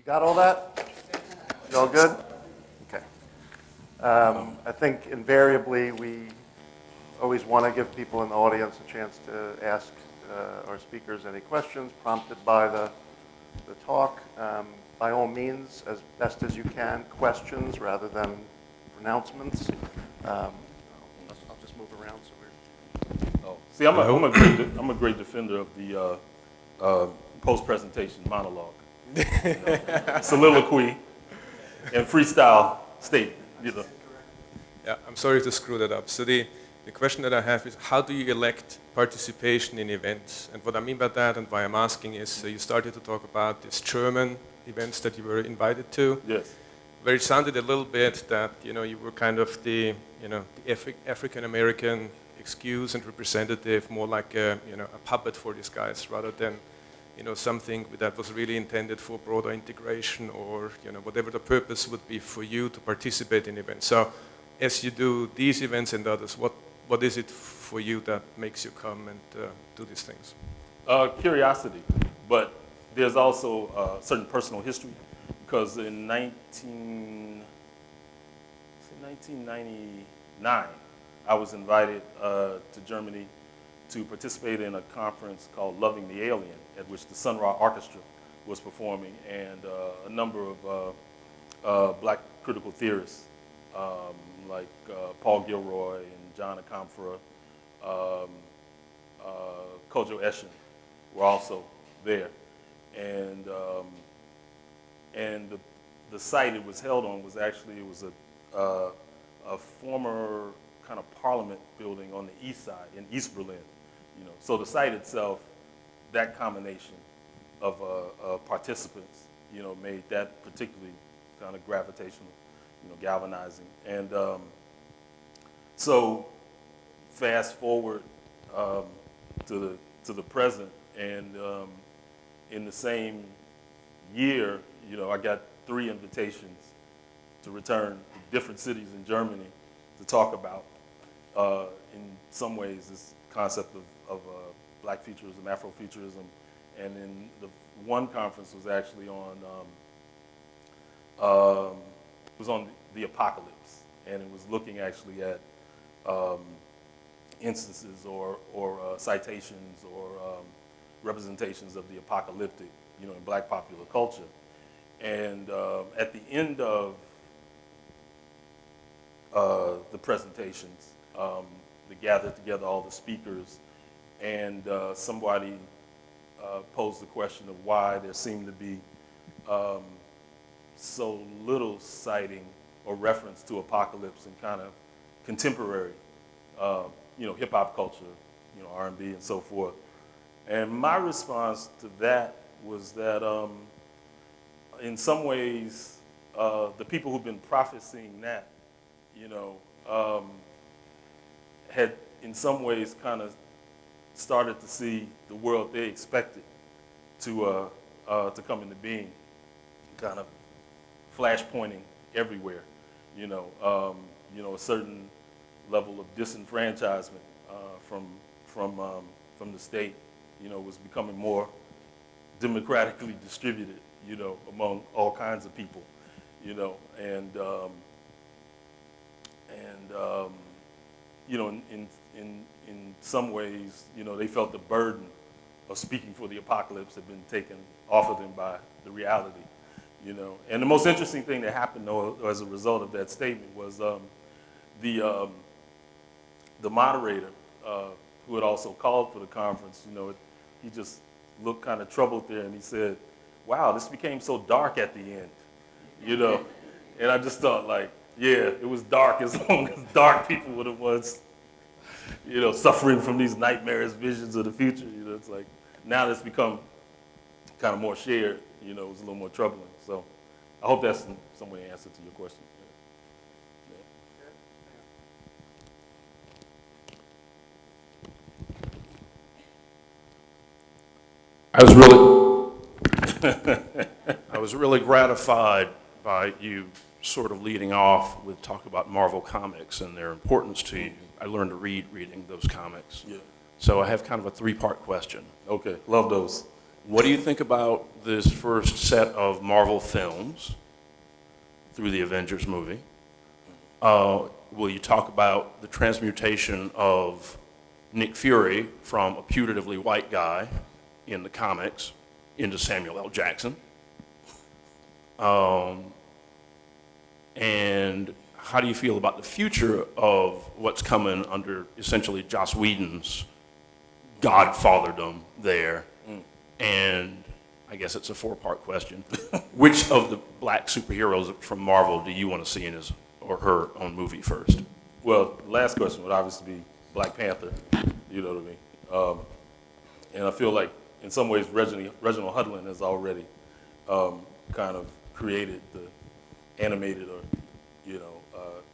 You got all that? You all good? Okay. I think invariably we always want to give people in the audience a chance to ask our speakers any questions prompted by the talk. By all means, as best as you can, questions rather than pronouncements. I'll just move around so we're... Oh. See, I'm a great defender of the post-presentation monologue. Soliloquy and freestyle statement. Yeah, I'm sorry to screw that up. So the question that I have is, how do you elect participation in events? And what I mean by that and why I'm asking is, you started to talk about these German events that you were invited to. Yes. Where it sounded a little bit that, you were kind of the African-American excuse and representative, more like a puppet for these guys rather than something that was really intended for broader integration or whatever the purpose would be for you to participate in events. So as you do these events and others, what is it for you that makes you come and do these things? Curiosity, but there's also certain personal history because in 1999, I was invited to Germany to participate in a conference called Loving the Alien, at which the Sun Ra Orchestra was performing, and a number of black critical theorists like Paul Gilroy and John Akamfora, Kojo Eshin were also there. And the site it was held on was actually, it was a former kind of parliament building on the east side in East Berlin. So the site itself, that combination of participants, made that particularly kind of gravitational, galvanizing. And so fast forward to the present, and in the same year, I got 3 invitations to return to different cities in Germany to talk about, in some ways, this concept of black futurism, Afrofuturism, and then the one conference was actually on the apocalypse, and it was looking actually at instances or citations or representations of the apocalyptic, in black popular culture. And at the end of the presentations, they gathered together all the speakers, and somebody posed the question of why there seemed to be so little citing or reference to apocalypse in kind of contemporary, hip-hop culture, R&B and so forth. And my response to that was that in some ways, the people who've been prophesying that, had in some ways kind of started to see the world they expected to come into being, kind of flash pointing everywhere, a certain level of disenfranchisement from the state, was becoming more democratically distributed, among all kinds of people, and in some ways, they felt the burden of speaking for the apocalypse had been taken off of them by the reality, And the most interesting thing that happened, though, as a result of that statement was the moderator, who had also called for the conference, he just looked kind of troubled there, and he said, "Wow, this became so dark at the end," And I just thought, like, yeah, it was dark as long as dark people were the ones, suffering from these nightmarish visions of the future. It's like now that's become kind of more shared. It was a little more troubling. So I hope that's in some way an answer to your question. I was really gratified by you sort of leading off with talk about Marvel Comics and their importance to you. I learned to read reading those comics. Yeah. So I have kind of a 3-part question. Okay, love those. What do you think about this first set of Marvel films through the Avengers movie? Will you talk about the transmutation of Nick Fury from a putatively white guy in the comics into Samuel L. Jackson? And how do you feel about the future of what's coming under essentially Joss Whedon's godfatherdom there? And I guess it's a four-part question. Which of the black superheroes from Marvel do you want to see in his or her own movie first? Well, the last question would obviously be Black Panther, you know what I mean? And I feel like in some ways Reginald Hudlin has already kind of created the animated or,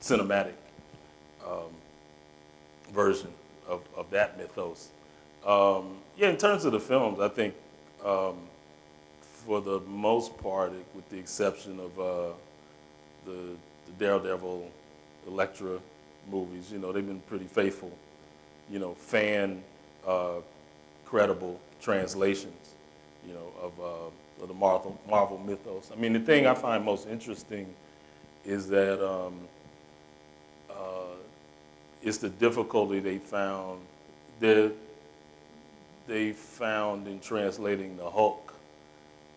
cinematic version of that mythos. Yeah, in terms of the films, I think for the most part, with the exception of the Daredevil, Elektra movies, they've been pretty faithful, fan credible translations, of the Marvel mythos. I mean, the thing I find most interesting is that it's the difficulty they found in translating the Hulk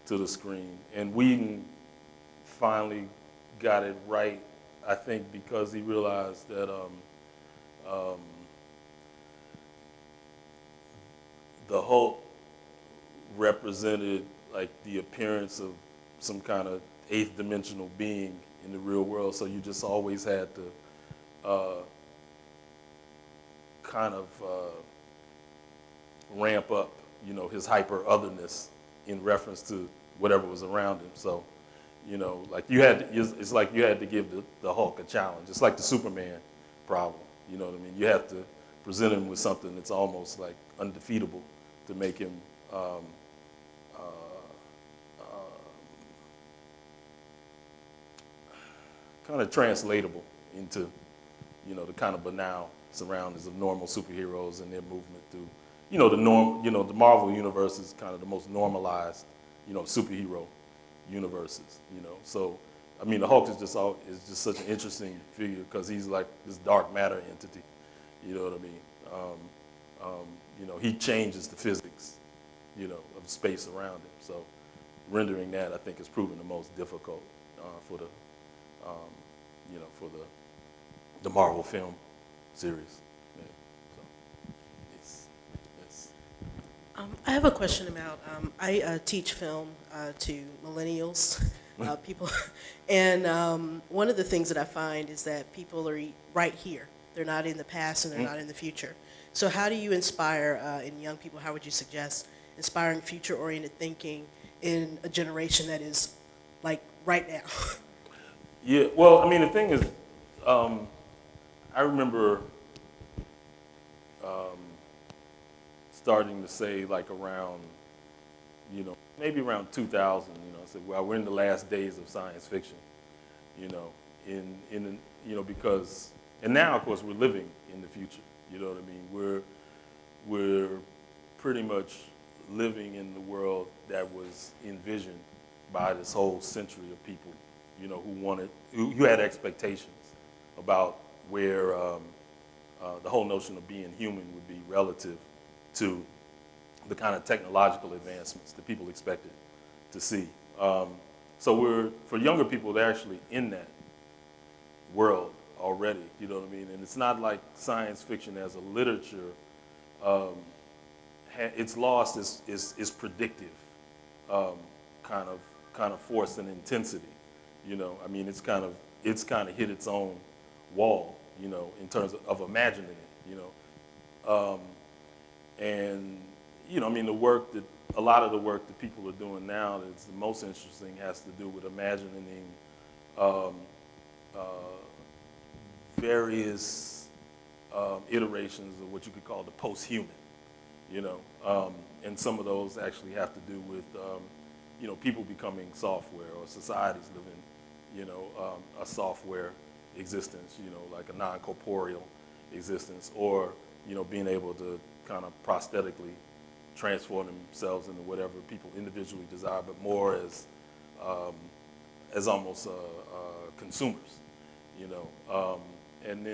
to the screen. And Whedon finally got it right, I think, because he realized that the Hulk represented like the appearance of some kind of eighth dimensional being in the real world. So you just always had to kind of ramp up, his hyper otherness in reference to whatever was around him. So, like it's like you had to give the Hulk a challenge. It's like the Superman problem. You know what I mean? You have to present him with something that's almost like undefeatable to make him kind of translatable into, the kind of banal surroundings of normal superheroes and their movement through, the Marvel universe is kind of the most normalized, superhero universes, So, I mean, the Hulk is just such an interesting figure because he's like this dark matter entity, you know what I mean? He changes the physics, of space around him. So, rendering that, I think, has proven the most difficult for the the Marvel film series. Yeah. So, it's I have a question about, I teach film to millennials, people, and one of the things that I find is that people are right here. They're not in the past and they're not in the future. So how do you inspire, in young people, how would you suggest inspiring future-oriented thinking in a generation that is like right now? Yeah, well, I mean, the thing is, I remember starting to say, like, around, maybe around 2000, I said, well, we're in the last days of science fiction, because, and now, of course, we're living in the future, you know what I mean? We're pretty much living in the world that was envisioned by this whole century of people, who had expectations about where the whole notion of being human would be relative to the kind of technological advancements that people expected to see. So for younger people, they're actually in that world already, you know what I mean? And it's not like science fiction as a literature, it's lost its predictive kind of force and intensity. I mean, it's kind of hit its own wall, in terms of imagining it, and I mean, a lot of the work that people are doing now that's the most interesting has to do with imagining various iterations of what you could call the post-human, and some of those actually have to do with people becoming software or societies living, a software existence, like a non-corporeal existence, or, being able to kind of prosthetically transform themselves into whatever people individually desire, but more as almost consumers, you know. And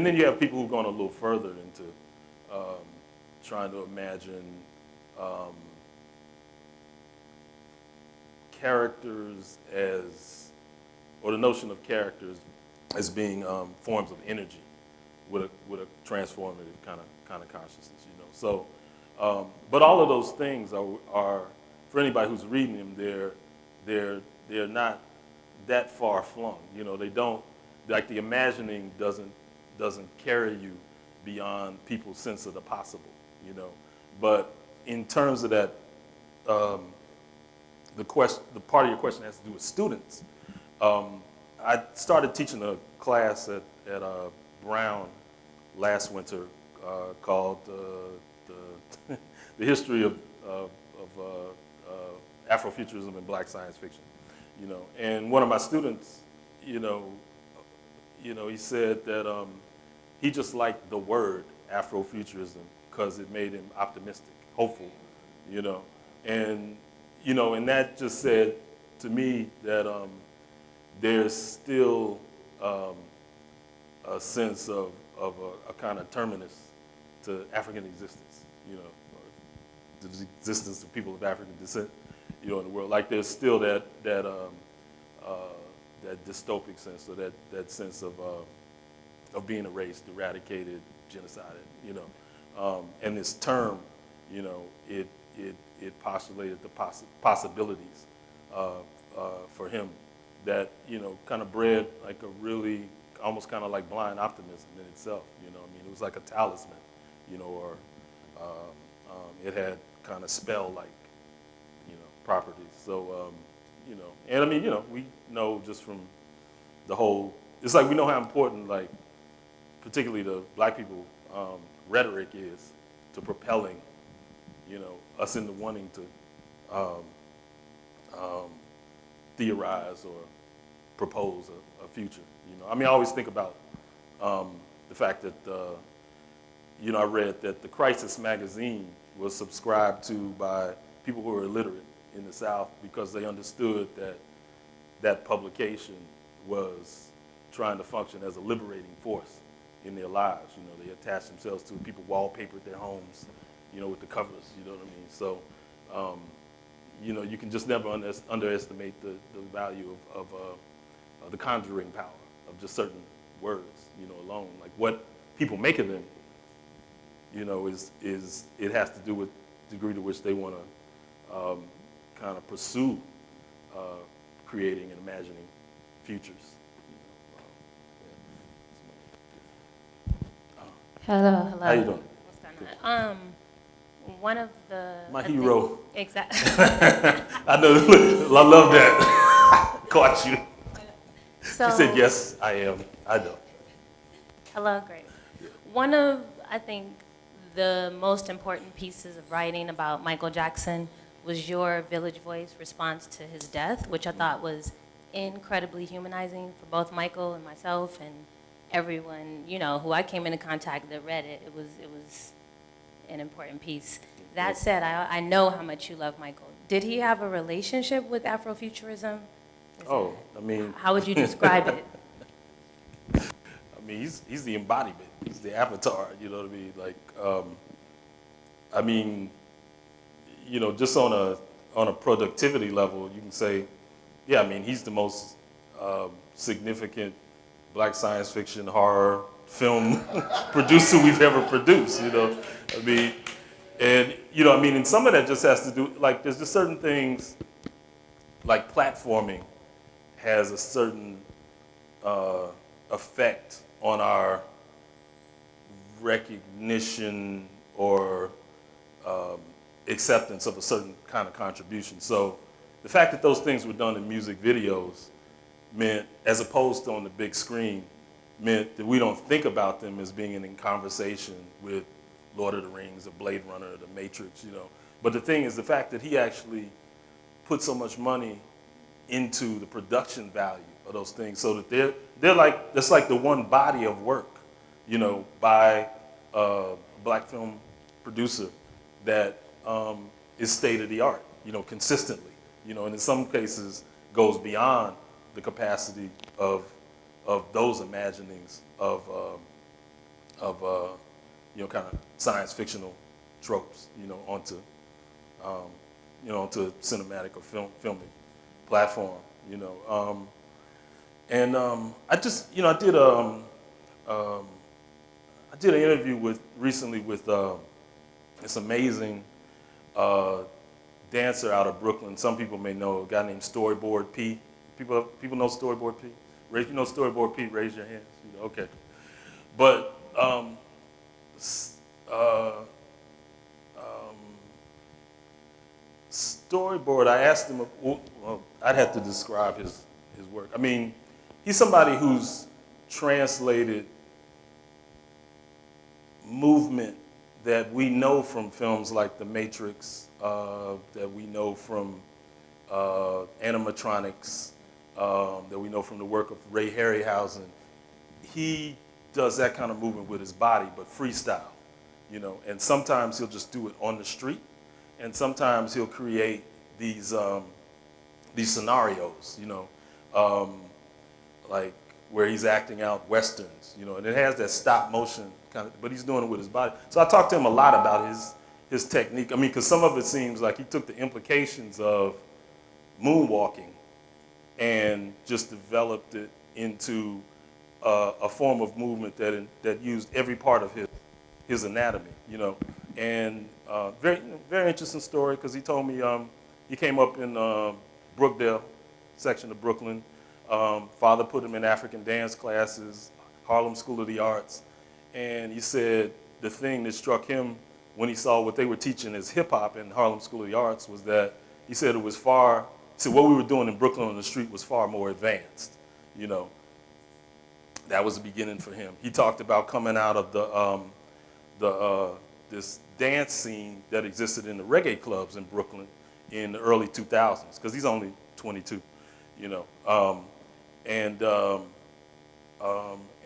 then you have people who've gone a little further into trying to imagine characters or the notion of characters as being forms of energy with a transformative kind of consciousness, you know. So, but all of those things are for anybody who's reading them, they're not that far flung, you know. They don't, like, the imagining doesn't carry you beyond people's sense of the possible, you know. But in terms of that, the part of your question has to do with students. I started teaching a class at Brown last winter called the history of Afrofuturism and Black science fiction, you know. And one of my students, you know, he said that he just liked the word Afrofuturism because it made him optimistic, hopeful, you know. And, you know, and that just said to me that there's still a sense of a kind of terminus to African existence, you know, or the existence of people of African descent, you know, in the world. Like, there's still that dystopic sense, or that sense of being erased, eradicated, genocided, you know. And this term, you know, it postulated the possibilities for him that, you know, kind of bred like a really almost kind of like blind optimism in itself, you know. I mean, it was like a talisman, you know, or it had kind of spell-like, you know, properties. So, you know, and I mean, you know, we know just from the whole, it's like we know how important, like, particularly the Black people, rhetoric is to propelling, you know, us into wanting to theorize or propose a future, you know. I mean, I always think about the fact that, you know, I read that the Crisis magazine was subscribed to by people who were illiterate in the South because they understood that that publication was trying to function as a liberating force in their lives. You know, they attached themselves to it. People wallpapered their homes, you know, with the covers, you know what I mean? So, you know, you can just never underestimate the value of the conjuring power of just certain words, you know, alone. Like, what people make of them, you know, is it has to do with the degree to which they want to kind of pursue creating and imagining futures. Hello, hello. How you doing? What's going on? One of the hero. Exactly. I know. I love that. Caught you. So, She said, "Yes, I am. I know." hello, great. One of, I think, the most important pieces of writing about Michael Jackson was your Village Voice response to his death, which I thought was incredibly humanizing for both Michael and myself and everyone, you know, who I came into contact that read it. It was an important piece. That said, I know how much you love Michael. Did he have a relationship with Afrofuturism? I mean, How would you describe it? I mean, he's the embodiment. He's the avatar. You know what I mean? Like, I mean, you know, just on a productivity level, you can say, yeah. I mean, he's the most significant Black science fiction horror film producer we've ever produced. You know, I mean, and you know, I mean, and some of that just has to do, like, there's just certain things, like platforming has a certain effect on our recognition or acceptance of a certain kind of contribution. So the fact that those things were done in music videos meant, as opposed to on the big screen, meant that we don't think about them as being in conversation with Lord of the Rings or Blade Runner or The Matrix, you know. But the thing is, the fact that he actually put so much money into the production value of those things, so that they're like, that's like the one body of work, you know, by a Black film producer, that is state of the art, consistently, and in some cases goes beyond the capacity of those imaginings of kind of science fictional tropes, onto cinematic or filmic platform, and I just, I did an interview recently with this amazing dancer out of Brooklyn. Some people may know a guy named Storyboard P. People know Storyboard P? Raise, Storyboard P, raise your hands. Okay. But Storyboard, I asked him, well, I'd have to describe his work. I mean, he's somebody who's translated movement that we know from films like The Matrix, that we know from animatronics, that we know from the work of Ray Harryhausen. He does that kind of movement with his body, but freestyle, and sometimes he'll just do it on the street, and sometimes he'll create these scenarios, like where he's acting out westerns, and it has that stop motion kind of, but he's doing it with his body. So I talked to him a lot about his technique. I mean, because some of it seems like he took the implications of moonwalking and just developed it into a form of movement that used every part of his anatomy, And very very interesting story, because he told me he came up in Brookdale section of Brooklyn. Father put him in African dance classes, Harlem School of the Arts, and he said the thing that struck him when he saw what they were teaching as hip hop in Harlem School of the Arts was that he said what we were doing in Brooklyn on the street was far more advanced, That was the beginning for him. He talked about coming out of this dance scene that existed in the reggae clubs in Brooklyn in the early 2000s, because he's only 22,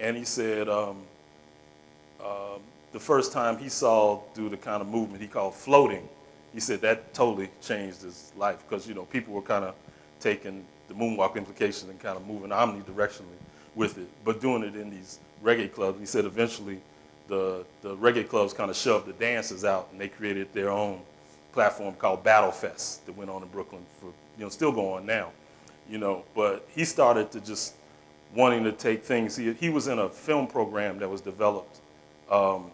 and he said the first time he saw do the kind of movement he called floating, he said that totally changed his life, because people were kind of taking the moonwalk implications and kind of moving omnidirectionally with it, but doing it in these reggae clubs. He said eventually the reggae clubs kind of shoved the dancers out, and they created their own platform called Battle Fest that went on in Brooklyn for, still go on now, But he started to just wanting to take things. He was in a film program that was developed, or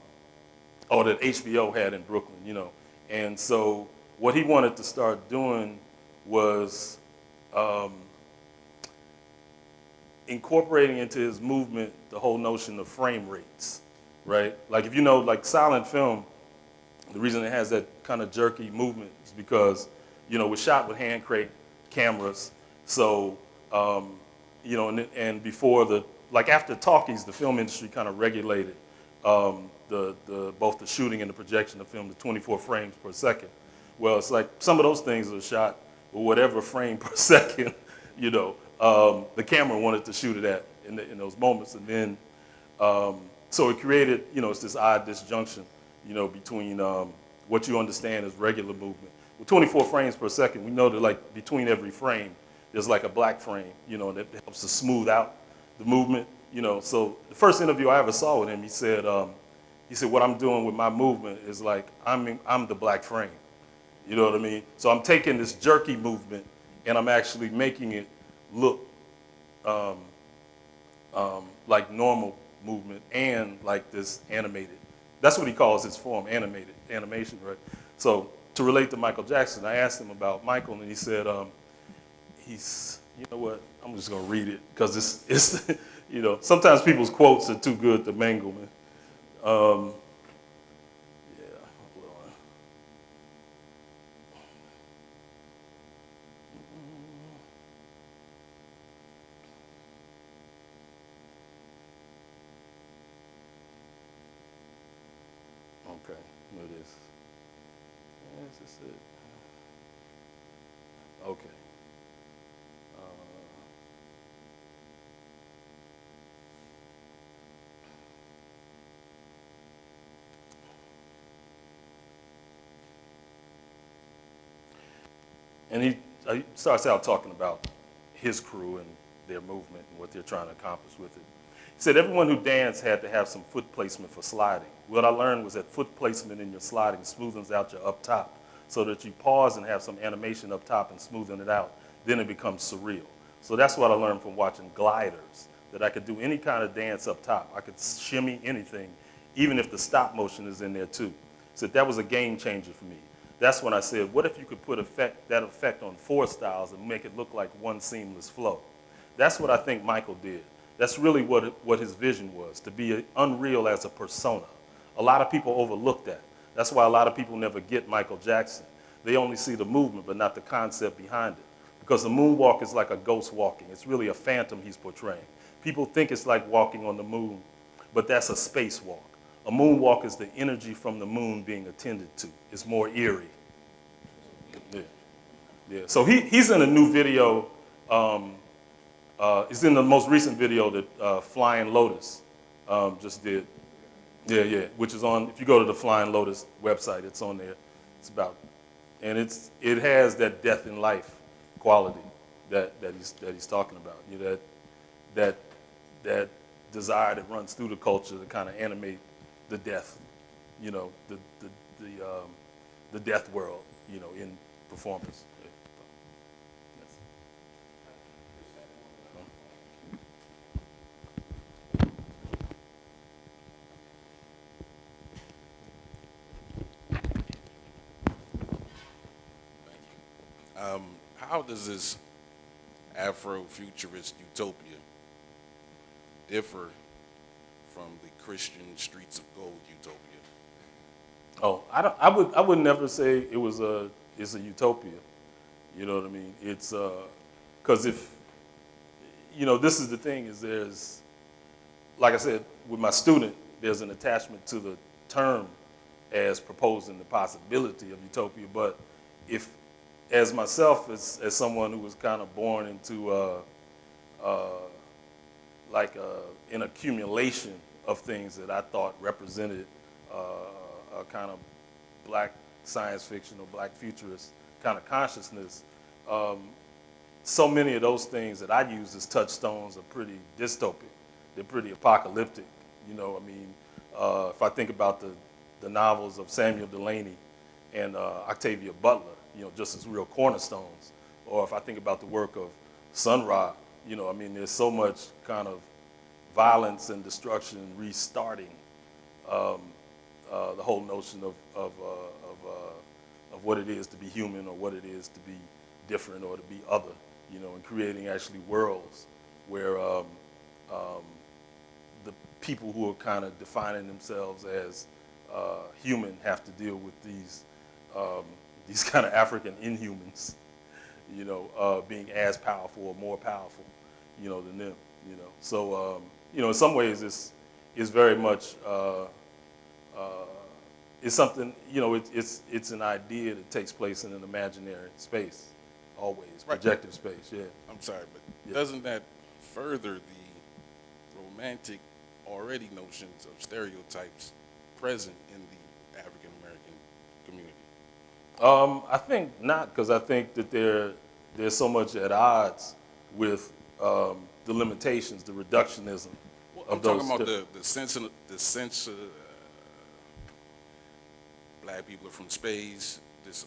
that HBO had in Brooklyn, And so what he wanted to start doing was incorporating into his movement the whole notion of frame rates, right? Like if like silent film, the reason it has that kind of jerky movement is because, we're shot with hand crank cameras. So, and before after talkies, the film industry kind of regulated both the shooting and the projection of film to 24 frames per second. Well, it's like some of those things are shot with whatever frame per second, the camera wanted to shoot it at in those moments. And then, so it created, it's this odd disjunction, between what you understand as regular movement. With 24 frames per second, we know that between every frame, there's a black frame, that helps to smooth out the movement, So the first interview I ever saw with him, he said, what I'm doing with my movement is I'm the black frame. You know what I mean? So I'm taking this jerky movement and I'm actually making it look like normal movement and like this animated. That's what he calls his form, animation, right? So to relate to Michael Jackson, I asked him about Michael, and he said, you know what? I'm just gonna read it because it's sometimes people's quotes are too good to mangle, man. Yeah, hold on. Okay, there it is. Is this it? Okay. And he starts out talking about his crew and their movement and what they're trying to accomplish with it. He said everyone who danced had to have some foot placement for sliding. What I learned was that foot placement in your sliding smoothens out your up top, so that you pause and have some animation up top and smoothing it out. Then it becomes surreal. So that's what I learned from watching gliders, that I could do any kind of dance up top. I could shimmy anything, even if the stop motion is in there too. So that was a game changer for me. That's when I said, what if you could put that effect on 4 styles and make it look like one seamless flow? That's what I think Michael did. That's really what his vision was, to be unreal as a persona. A lot of people overlook that. That's why a lot of people never get Michael Jackson. They only see the movement, but not the concept behind it. Because the moonwalk is like a ghost walking. It's really a phantom he's portraying. People think it's like walking on the moon, but that's a spacewalk. A moonwalk is the energy from the moon being attended to. It's more eerie. Yeah. So he's in a new video. He's in the most recent video that Flying Lotus just did. Yeah, which is on, if you go to the Flying Lotus website, it's on there. It's about, and it has that death in life quality that he's talking about. You know, that desire that runs through the culture to kind of animate the death, you know, the death world, you know, in performance. How does this Afrofuturist utopia differ from the Christian Streets of Gold utopia? Oh, I would never say it's a utopia. You know what I mean? It's because if, you know, this is the thing, is there's, like I said, with my student, there's an attachment to the term as proposing the possibility of utopia. But if, as myself, as someone who was kind of born into an accumulation of things that I thought represented a kind of black science fiction or black futurist kind of consciousness, so many of those things that I use as touchstones are pretty dystopic. They're pretty apocalyptic. You know, I mean, if I think about the novels of Samuel Delany and Octavia Butler, you know, just as real cornerstones. Or if I think about the work of Sun Ra, you know, I mean, there's so much kind of violence and destruction and restarting. The whole notion of what it is to be human, or what it is to be different or to be other, you know, and creating actually worlds where the people who are kind of defining themselves as human have to deal with these kind of African inhumans, you know, being as powerful or more powerful, you know, than them, you know. So, you know, in some ways it's very much, it's something, you know, it's an idea that takes place in an imaginary space, always, Right. projective space, yeah. I'm sorry, but Yeah. doesn't that further the romantic already notions of stereotypes present in the African American community? I think not, because I think that there's so much at odds with the limitations, the reductionism Well, of I'm those. talking about the sense of black people are from space, this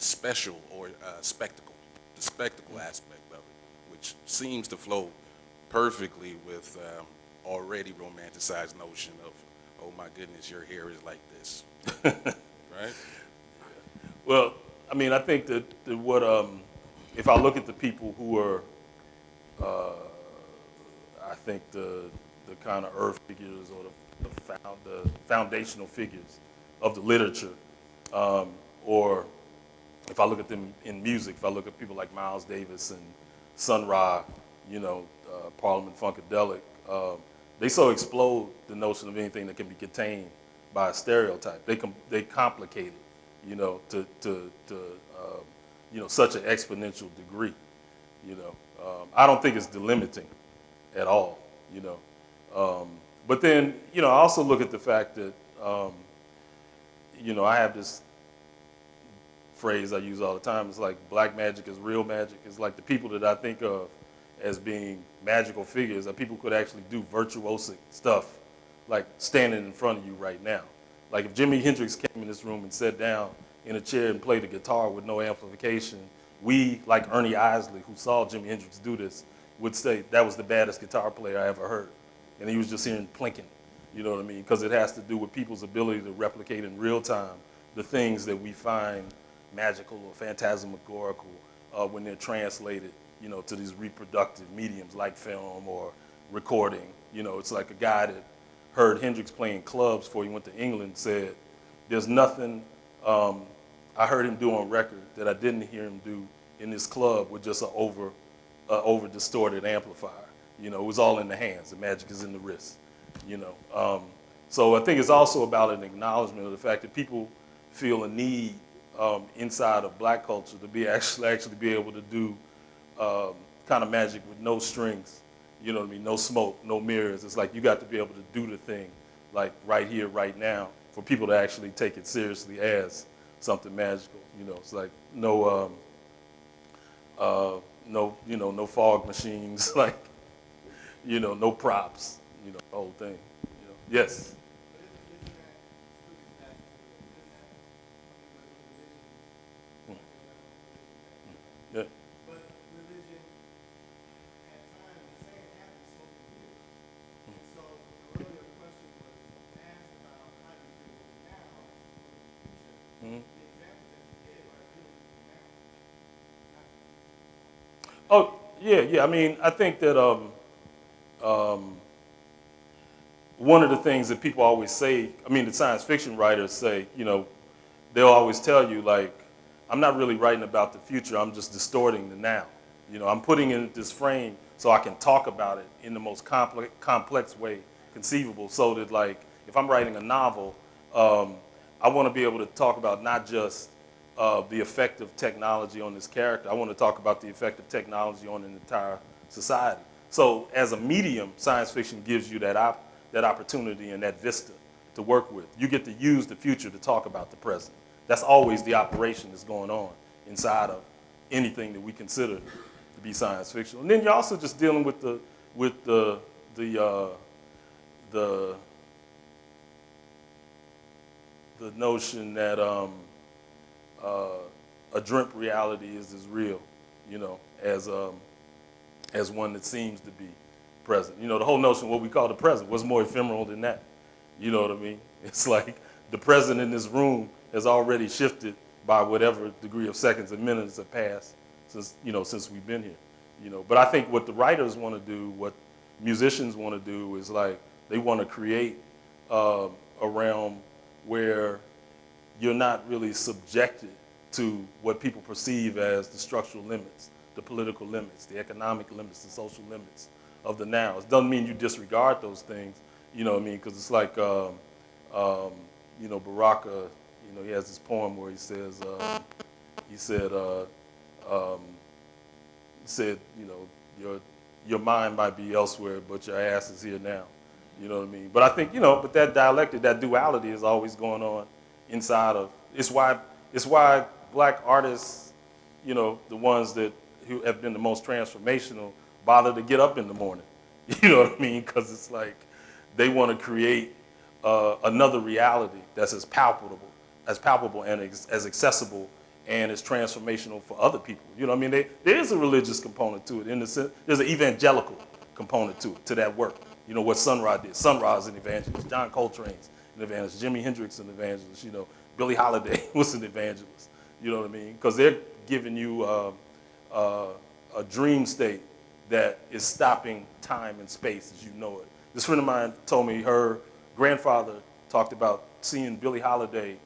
special or spectacle, the spectacle aspect of it, which seems to flow perfectly with already romanticized notion of, oh my goodness, your hair is like this, right? Well, I mean, I think that what if I look at the people who are, I think the kind of earth figures or the foundational figures of the literature, or if I look at them in music, if I look at people like Miles Davis and Sun Ra, you know, Parliament Funkadelic, they so explode the notion of anything that can be contained by a stereotype. They complicate it, you know, to you know, such an exponential degree, you know. I don't think it's delimiting at all, you know. But then, you know, I also look at the fact that, you know, I have this phrase I use all the time. It's like black magic is real magic. It's like the people that I think of as being magical figures are people who could actually do virtuosic stuff, like standing in front of you right now. Like if Jimi Hendrix came in this room and sat down in a chair and played a guitar with no amplification, we, like Ernie Isley, who saw Jimi Hendrix do this, would say that was the baddest guitar player I ever heard. And he was just hearing plinking, you know what I mean? Because it has to do with people's ability to replicate in real time the things that we find magical or phantasmagorical when they're translated, you know, to these reproductive mediums like film or recording. You know, it's like a guy that heard Hendrix playing clubs before he went to England said, there's nothing I heard him do on record that I didn't hear him do in this club with just an over distorted amplifier. You know, it was all in the hands. The magic is in the wrist, you know. So I think it's also about an acknowledgement of the fact that people feel a need inside of black culture to be actually be able to do kind of magic with no strings, you know what I mean, no smoke, no mirrors. It's like you got to be able to do the thing like right here, right now, for people to actually take it seriously as something magical. You know, it's like no fog machines, like, you know, no props, you know, the whole thing. You know. Yes. Yeah. But religion, at times, the same happens so weird. And so the earlier question was asked about how do you feel now for the future. The examples that you gave are really now. Oh, yeah. I mean, I think that one of the things that people always say, I mean, the science fiction writers say, you know, they'll always tell you, like, I'm not really writing about the future, I'm just distorting the now. You know, I'm putting it in this frame so I can talk about it in the most complex way conceivable, so that, like, if I'm writing a novel, I want to be able to talk about not just the effect of technology on this character, I want to talk about the effect of technology on an entire society. So as a medium, science fiction gives you that opportunity and that vista to work with. You get to use the future to talk about the present. That's always the operation that's going on inside of anything that we consider to be science fiction. And then you're also just dealing with the notion that a dreamt reality is as real, you know, as one that seems to be present. You know, the whole notion of what we call the present, what's more ephemeral than that? You know what I mean? It's like the present in this room has already shifted by whatever degree of seconds and minutes have passed since we've been here. You know, but I think what the writers want to do, what musicians want to do, is like they want to create a realm where you're not really subjected to what people perceive as the structural limits, the political limits, the economic limits, the social limits of the now. It doesn't mean you disregard those things, you know what I mean? Because it's like, you know, Baraka, you know, he has this poem where he says, you know, your mind might be elsewhere, but your ass is here now. You know what I mean? But I think, you know, but that dialectic, that duality is always going on inside of, it's why black artists, you know, the ones who have been the most transformational, bother to get up in the morning. You know what I mean? Because it's like they want to create another reality that's as palpable and as accessible and as transformational for other people. You know what I mean? There is a religious component to it. In the sense, there's an evangelical component to that work. You know what Sun Ra did. Sun Ra is an evangelist. John Coltrane's an evangelist. Jimi Hendrix is an evangelist. You know, Billie Holiday was an evangelist. You know what I mean? Because they're giving you a dream state that is stopping time and space as you know it. This friend of mine told me her grandfather talked about seeing Billie Holiday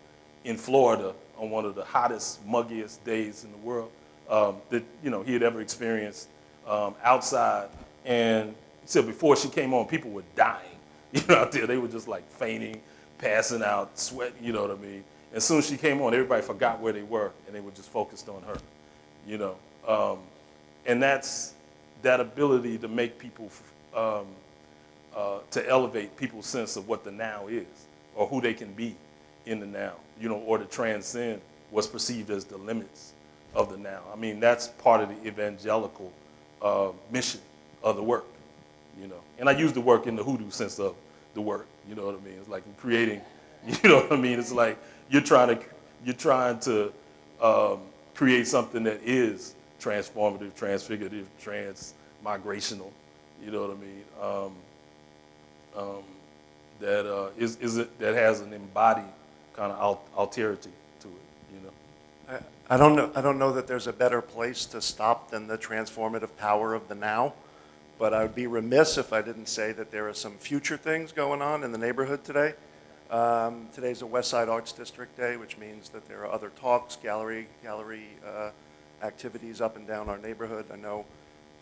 in Florida on one of the hottest, muggiest days in the world that, you know, he had ever experienced outside. And he said before she came on, people were dying, you know, out there. They were just like fainting, passing out, sweating, you know what I mean? As soon as she came on, everybody forgot where they were and they were just focused on her, you know? And that's that ability to make people, to elevate people's sense of what the now is or who they can be in the now, you know, or to transcend what's perceived as the limits of the now. I mean, that's part of the evangelical mission of the work, you know. And I use the work in the hoodoo sense of the work, you know what I mean? It's like creating, you know what I mean? It's like you're trying to create something that is transformative, transfigurative, transmigrational, you know what I mean? That has an embodied kind of alterity to it, you know. I don't know that there's a better place to stop than the transformative power of the now, but I would be remiss if I didn't say that there are some future things going on in the neighborhood today. Today's a West Side Arts District Day, which means that there are other talks, gallery activities up and down our neighborhood. I know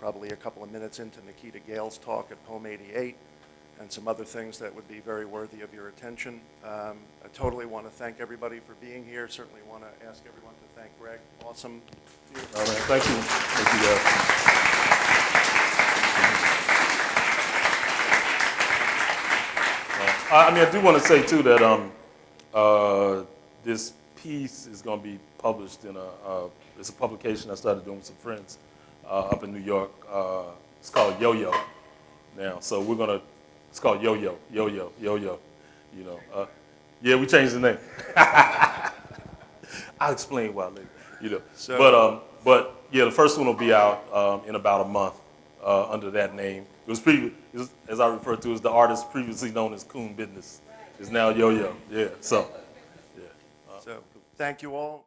probably a couple of minutes into Nikita Gale's talk at Poem 88 and some other things that would be very worthy of your attention. I totally want to thank everybody for being here. Certainly want to ask everyone to thank Greg. Awesome. All right, thank you. Thank you, guys. I mean, I do want to say, too, that this piece is going to be published in it's a publication I started doing with some friends up in New York. It's called Yo-Yo now. So we're going to, it's called Yo-Yo, Yo-Yo, Yo-Yo, you know. Yeah, we changed the name. I'll explain why later, you know. So, But yeah, the first one will be out in about a month under that name. It was as I refer to as the artist previously known as Coon Business. Is now Yo-Yo. Yeah. So so thank you all.